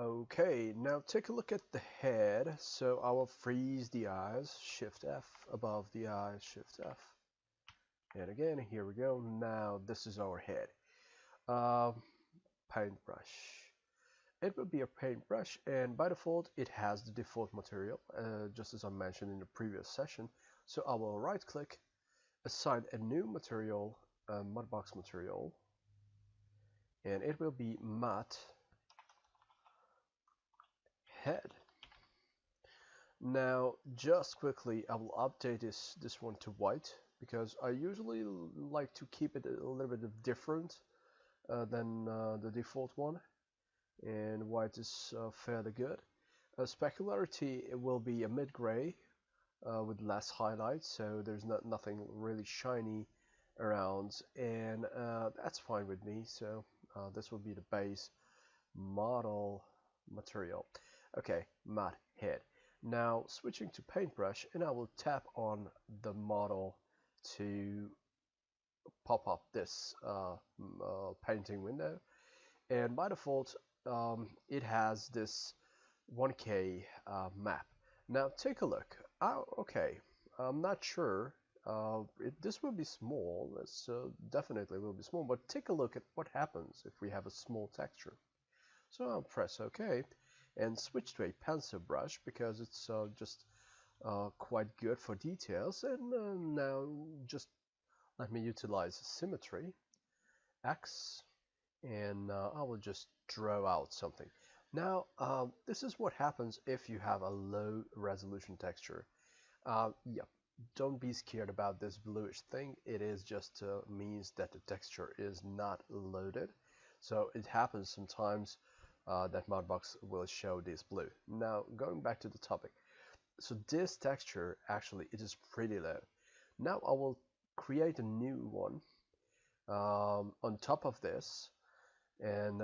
Okay, now take a look at the head. So I will freeze the eyes, Shift F, above the eyes, Shift F. And again, here we go. Now this is our head. Paintbrush. It will be a paintbrush, and by default it has the default material, just as I mentioned in the previous session. So I will right click, assign a new material, Mudbox material, and it will be matte head. Now just quickly I will update this one to white, because I usually like to keep it a little bit different than the default one, and white is fairly good. Specularity, it will be a mid-gray with less highlights, so there's nothing really shiny around, and that's fine with me. So this will be the base model material. Okay, matte head. Now switching to paintbrush, and I will tap on the model to pop up this painting window, and by default it has this 1K map. Now take a look. Okay, I'm not sure. This will be small. This definitely will be small. But take a look at what happens if we have a small texture. So I'll press OK and switch to a pencil brush, because it's just quite good for details. And now just let me utilize symmetry, X, and I will just draw out something. Now this is what happens if you have a low resolution texture. Yeah, don't be scared about this bluish thing. It is just means that the texture is not loaded. So it happens sometimes that Mudbox will show this blue. Now going back to the topic, so this texture actually it is pretty low. Now I will create a new one on top of this, and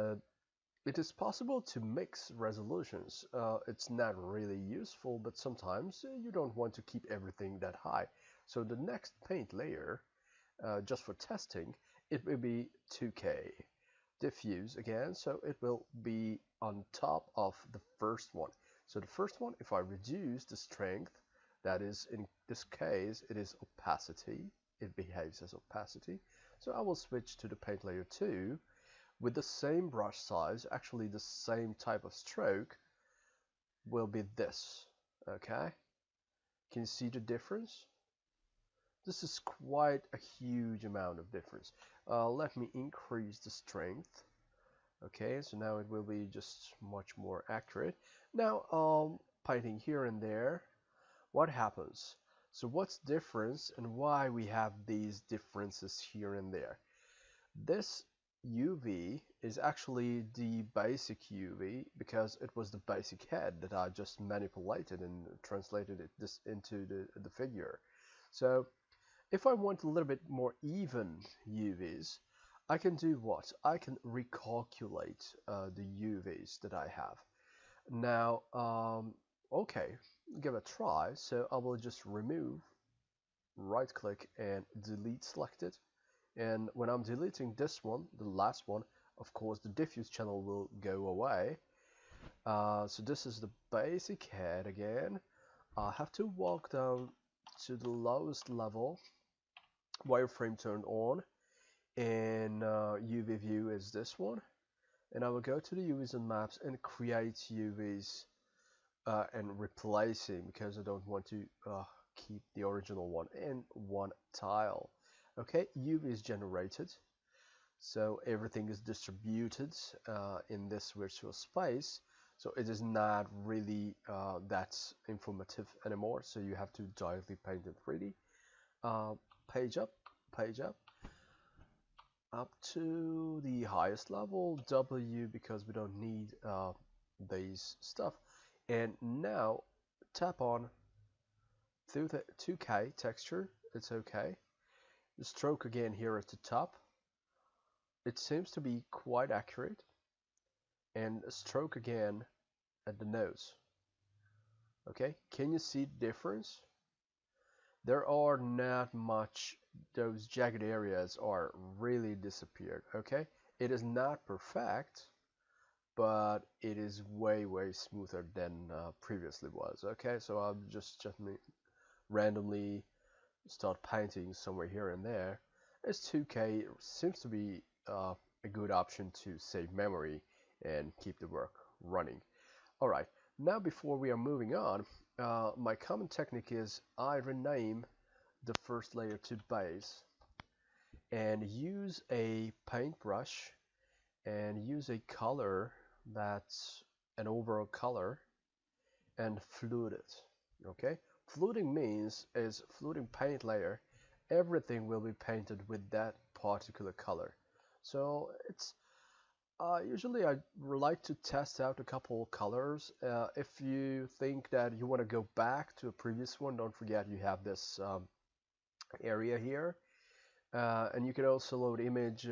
it is possible to mix resolutions. It's not really useful, but sometimes you don't want to keep everything that high. So the next paint layer, just for testing, it will be 2K. Diffuse again, so it will be on top of the first one. So the first one, if I reduce the strength, that is in this case, it is opacity. It behaves as opacity. So I will switch to the paint layer 2 with the same brush size, actually the same type of stroke will be this. Okay, can you see the difference? This is quite a huge amount of difference. Let me increase the strength. Okay, so now it will be just much more accurate. Now painting here and there, what happens? So what's difference and why we have these differences here and there? This UV is actually the basic UV, because it was the basic head that I just manipulated and translated this into the figure. So if I want a little bit more even UVs, I can do what? I can recalculate the UVs that I have. Now, okay, give it a try. So I will just remove, right click and delete selected. And when I'm deleting this one, the last one, of course the diffuse channel will go away. So this is the basic head again. I have to walk down to the lowest level, wireframe turned on, and UV view is this one. And I will go to the UVs and maps and create UVs and replacing, because I don't want to keep the original one in one tile. Okay, UV is generated, so everything is distributed in this virtual space, so it is not really that informative anymore, so you have to directly paint in 3D. Page up, up to the highest level, W, because we don't need these stuff. And now tap on through the 2K texture, it's okay. The stroke again here at the top, it seems to be quite accurate, and a stroke again at the nose. Okay, can you see the difference? There are not much, those jagged areas are really disappeared. Okay, it is not perfect, but it is way smoother than previously was. Okay, so I'll just randomly start painting somewhere here and there. S2K seems to be a good option to save memory and keep the work running. Alright, now before we are moving on, my common technique is I rename the first layer to base and use a paintbrush and use a color that's an overall color and flute it. Okay, fluting means is fluting paint layer, everything will be painted with that particular color. So it's usually I like to test out a couple colors. If you think that you want to go back to a previous one, don't forget you have this area here. And you can also load image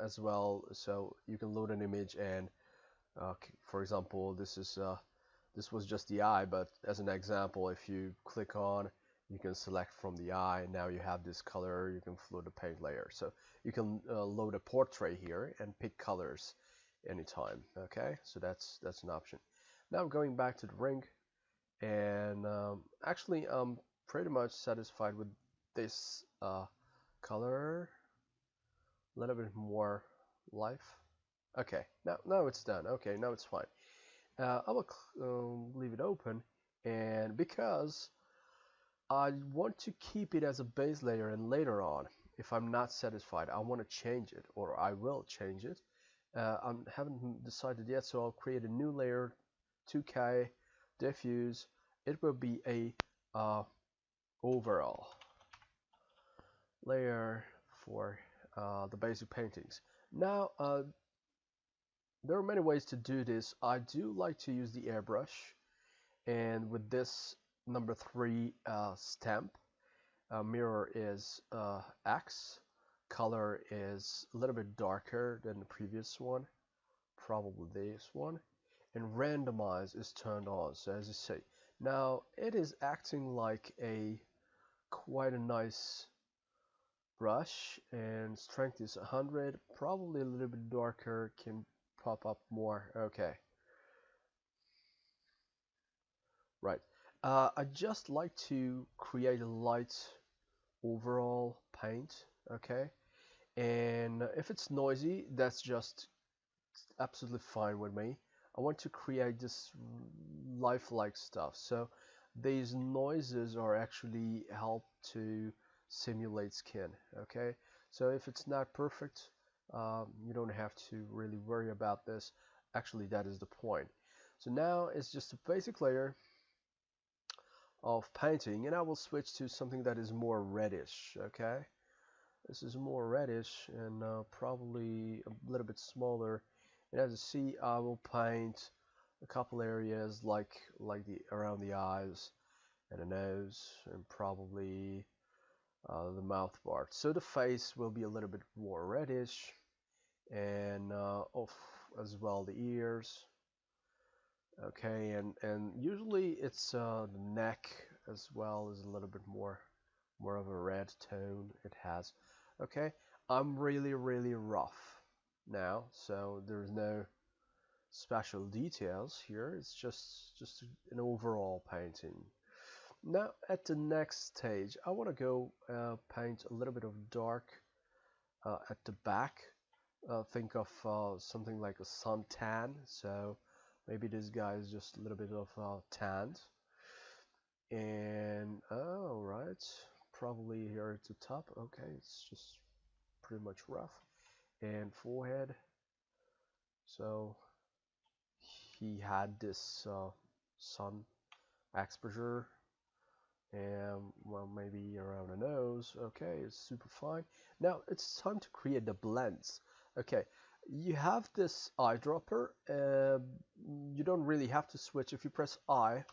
as well, so you can load an image and for example this was just the eye, but as an example, if you click on, you can select from the eye, now you have this color, you can float a paint layer. So you can load a portrait here and pick colors anytime. Okay, so that's an option. Now going back to the ring, and actually I'm pretty much satisfied with this color, a little bit more life. Okay, now it's done. Okay, now it's fine. I will leave it open, and because I want to keep it as a base layer, and later on, if I'm not satisfied, I want to change it, or I will change it. I haven't decided yet, so I'll create a new layer, 2K, diffuse. It will be a overall layer for the basic paintings. Now, there are many ways to do this. I do like to use the airbrush, and with this number 3 stamp, mirror is X, color is a little bit darker than the previous one, probably this one, and randomize is turned on. So as you see, now it is acting like a quite a nice brush, and strength is 100, probably a little bit darker, can pop up more. Okay, right. I just like to create a light overall paint. Okay, and if it's noisy, that's just absolutely fine with me. I want to create this lifelike stuff, so these noises are actually help to simulate skin. Okay, so if it's not perfect, you don't have to really worry about this. Actually, that is the point. So now it's just a basic layer of painting, and I will switch to something that is more reddish. Okay, this is more reddish and probably a little bit smaller. And as you see, I will paint a couple areas like the around the eyes and the nose, and probably the mouth part. So the face will be a little bit more reddish, and off as well the ears. Okay, and usually it's the neck as well is a little bit more of a red tone it has. Okay, I'm really rough now, so there's no special details here. It's just an overall painting. Now at the next stage, I want to go paint a little bit of dark at the back. Think of something like a suntan. So maybe this guy is just a little bit of tanned. And right, probably here at the top. Okay, it's just pretty much rough. And forehead. So he had this sun exposure, and well, maybe around the nose. Okay, it's super fine. Now it's time to create the blends. Okay, you have this eyedropper. You don't really have to switch. If you press I,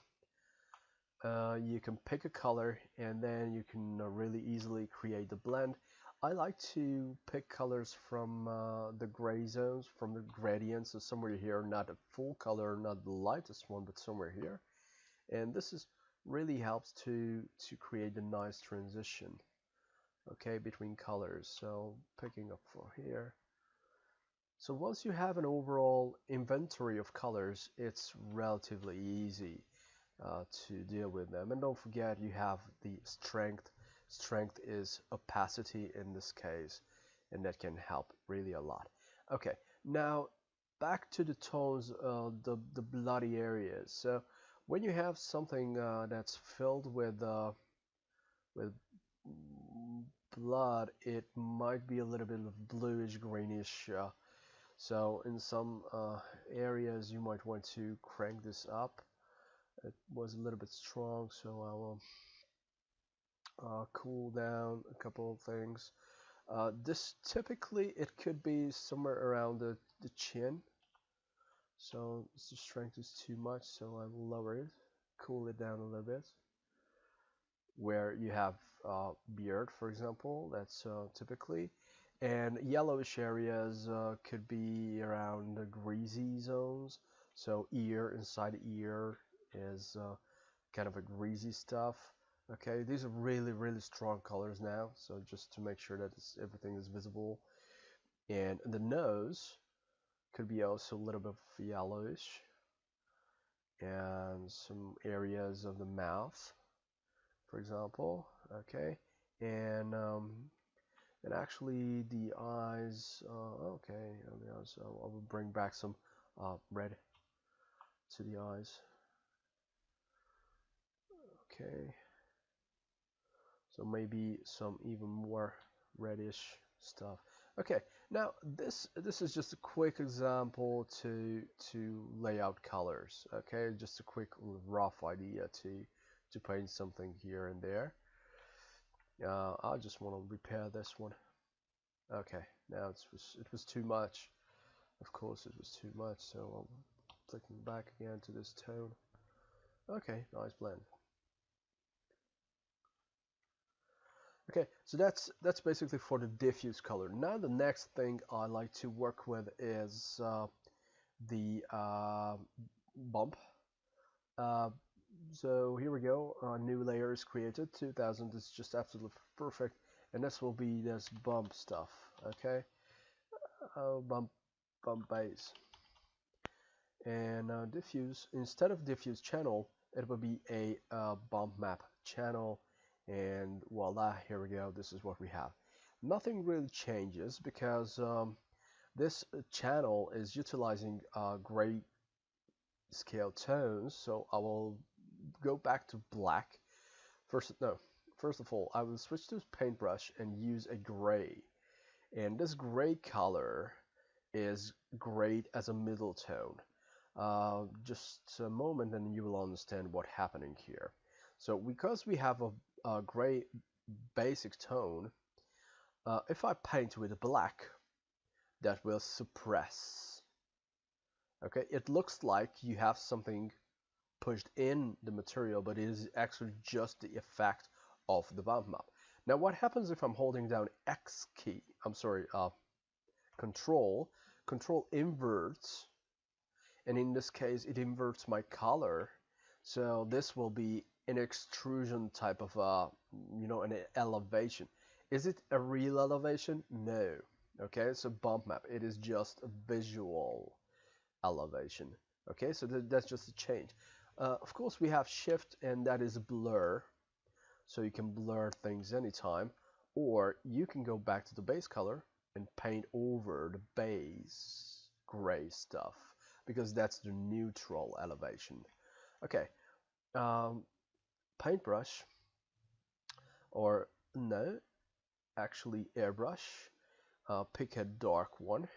you can pick a color, and then you can really easily create the blend. I like to pick colors from the gray zones, from the gradients, so somewhere here, not a full color, not the lightest one, but somewhere here. And this is really helps to create a nice transition, okay, between colors. So picking up for here, So once you have an overall inventory of colors, it's relatively easy to deal with them. And don't forget, you have the strength. Strength is opacity in this case, and that can help really a lot. Okay, now back to the tones, the bloody areas. So when you have something that's filled with blood, it might be a little bit of bluish greenish. So in some areas you might want to crank this up. It was a little bit strong, so I will cool down a couple of things. This typically it could be somewhere around the chin. So the strength is too much, so I will lower it, cool it down a little bit. Where you have beard, for example, that's typically. And yellowish areas could be around the greasy zones. So ear, inside the ear is kind of a greasy stuff. Okay, these are really, really strong colors now. So just to make sure that everything is visible. And the nose could be also a little bit yellowish. And some areas of the mouth, for example. Okay, and actually the eyes. Okay, so I will bring back some red to the eyes. Okay, so maybe some even more reddish stuff. Okay, now this is just a quick example to lay out colors. Okay, just a quick rough idea to paint something here and there. I just want to repair this one. Okay, now it was too much. Of course it was too much, so I'm clicking back again to this tone. Okay, nice blend. Okay, so that's basically for the diffuse color. Now the next thing I like to work with is the bump. So here we go. New layer is created. 2000 is just absolutely perfect, and this will be this bump stuff. Okay, bump base, and diffuse. Instead of diffuse channel, it will be a bump map channel, and voila, here we go. This is what we have. Nothing really changes because this channel is utilizing gray scale tones, so I will go back to black. First of all, I will switch to paintbrush and use a gray. And this gray color is great as a middle tone. Just a moment and you will understand what's happening here. So because we have a gray basic tone, if I paint with black, that will suppress. Okay, it looks like you have something pushed in the material, but it is actually just the effect of the bump map. Now what happens if I'm holding down X key? I'm sorry, Control inverts, and in this case it inverts my color. So this will be an extrusion type of an elevation. Is it a real elevation? No. Okay, so bump map, it is just a visual elevation. Okay, so that's just a change. Of course we have shift, and that is blur, so you can blur things anytime, or you can go back to the base color and paint over the base gray stuff, because that's the neutral elevation. Okay, paintbrush, or no, actually airbrush, pick a dark one,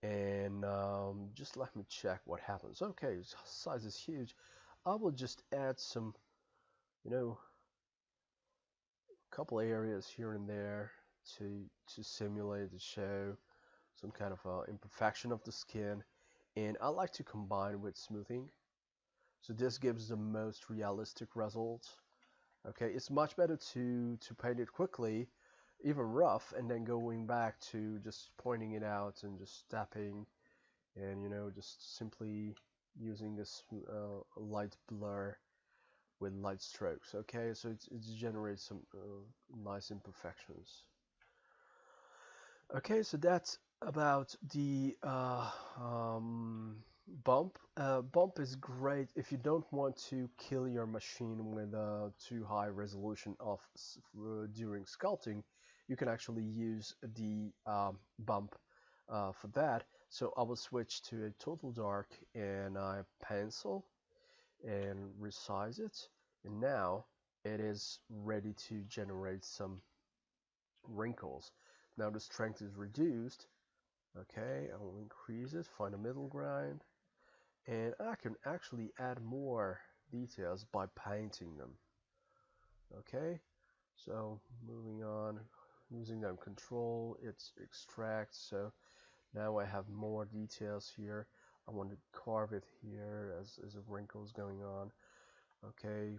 and just let me check what happens. Okay, size is huge. I will just add some, couple areas here and there to simulate the show some kind of imperfection of the skin, and I like to combine with smoothing, so this gives the most realistic results. Okay, it's much better to paint it quickly, even rough, and then going back to just pointing it out and just stepping, and just simply using this light blur with light strokes. Okay, so it generates some nice imperfections. Okay, so that's About the bump. Bump is great if you don't want to kill your machine with too high resolution of during sculpting. You can actually use the bump for that. So I will switch to a total dark and I pencil and resize it, and now it is ready to generate some wrinkles. Now the strength is reduced. Okay, I will increase it, find a middle ground, and I can actually add more details by painting them. Okay, so moving on, using them control, it's extract, so now I have more details here. I want to carve it here as the wrinkles going on. Okay,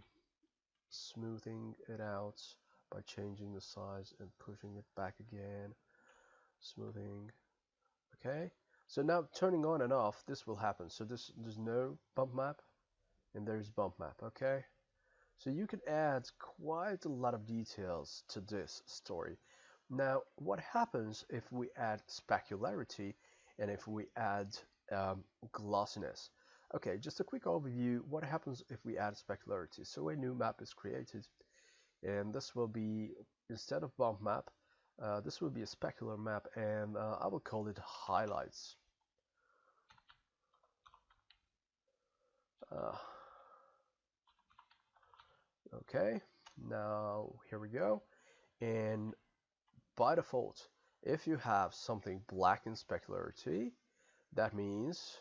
smoothing it out by changing the size and pushing it back again, smoothing. Okay, so now turning on and off, this will happen. So there's no bump map and there's bump map. Okay, so you can add quite a lot of details to this story. Now what happens if we add specularity and if we add glossiness? Okay, just a quick overview. What happens if we add specularity? So a new map is created, and this will be, instead of bump map, this will be a specular map, and I will call it highlights. Okay, now here we go. And by default, if you have something black in specularity, that means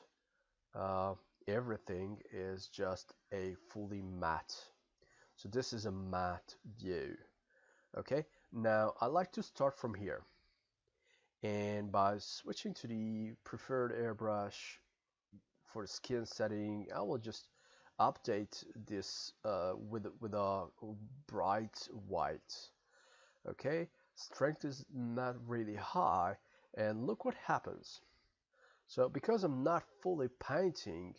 everything is just a fully matte. So this is a matte view. Okay, now I like to start from here, and by switching to the preferred airbrush for the skin setting, I will just update this with a bright white. Okay, strength is not really high, and look what happens. So because I'm not fully painting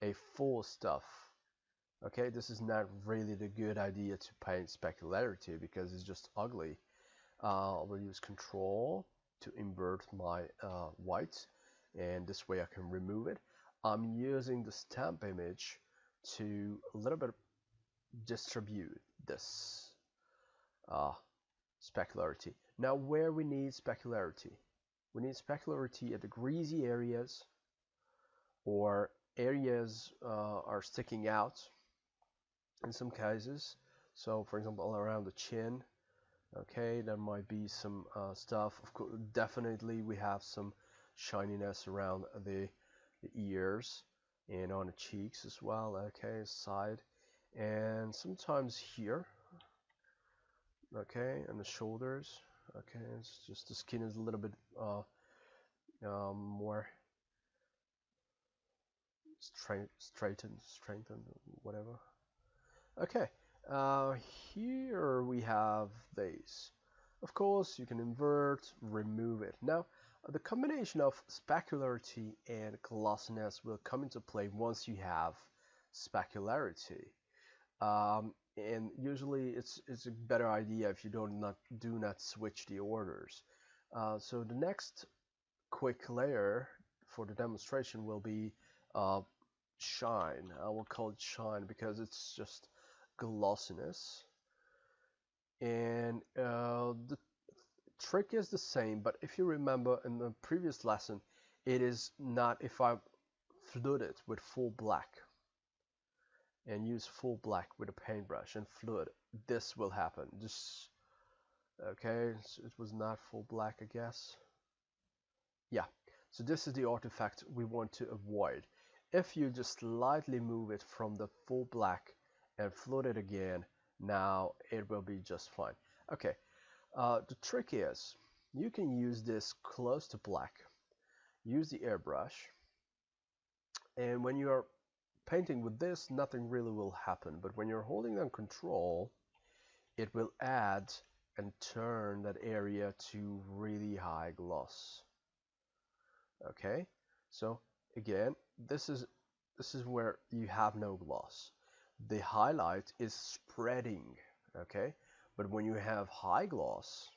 a full stuff, okay, this is not really the good idea to paint specularity because it's just ugly. I will use control to invert my white, and this way I can remove it. I'm using the stamp image to a little bit distribute this specularity. Now where we need specularity? We need specularity at the greasy areas, or areas are sticking out in some cases. So for example, around the chin. Okay, there might be some stuff. Of course, definitely we have some shininess around the ears and on the cheeks as well. Okay, side, and sometimes here. Okay, and the shoulders. Okay, it's just the skin is a little bit more straightened, whatever. Okay, here we have these. Of course, you can invert, remove it. Now, the combination of specularity and glossiness will come into play once you have specularity. And usually it's a better idea if you do not switch the orders. So the next quick layer for the demonstration will be shine. I will call it shine because it's just glossiness, and the trick is the same, but if you remember in the previous lesson, it is not. If I flood it with full black and use full black with a paintbrush and flood, this will happen. Just okay, so it was not full black, I guess. Yeah, so this is the artifact we want to avoid. If you just slightly move it from the full black and float it again, now it will be just fine. Okay, the trick is you can use this close to black, use the airbrush, and when you're painting with this, nothing really will happen, but when you're holding down control, it will add and turn that area to really high gloss. Okay, so again, this is where you have no gloss. The highlight is spreading, okay? But when you have high gloss,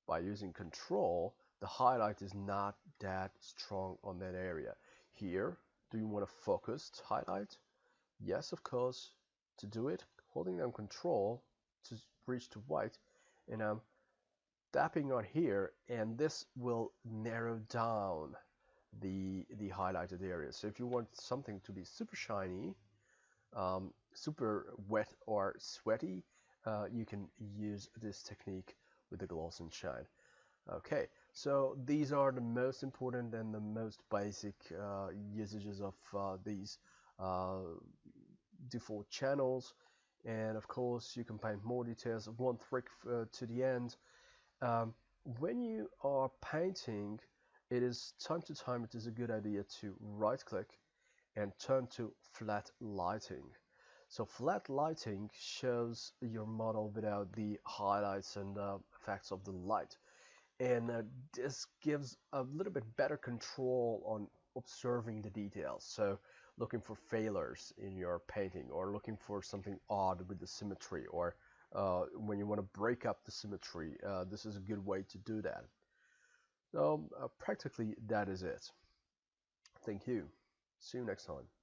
by using control, the highlight is not that strong on that area. Here, do you want a focused highlight? Yes, of course. To do it, holding down Control to reach to white, and I'm tapping on here, and this will narrow down the highlighted area. So if you want something to be super shiny, super wet or sweaty, you can use this technique with the gloss and shine. Okay, so these are the most important and the most basic usages of these default channels. And of course, you can paint more details. One trick to the end. When you are painting, it is time to time it is a good idea to right click and turn to flat lighting. So flat lighting shows your model without the highlights and effects of the light, and this gives a little bit better control on observing the details. So looking for failures in your painting, or looking for something odd with the symmetry, or when you want to break up the symmetry, this is a good way to do that. So practically that is it. Thank you. See you next time.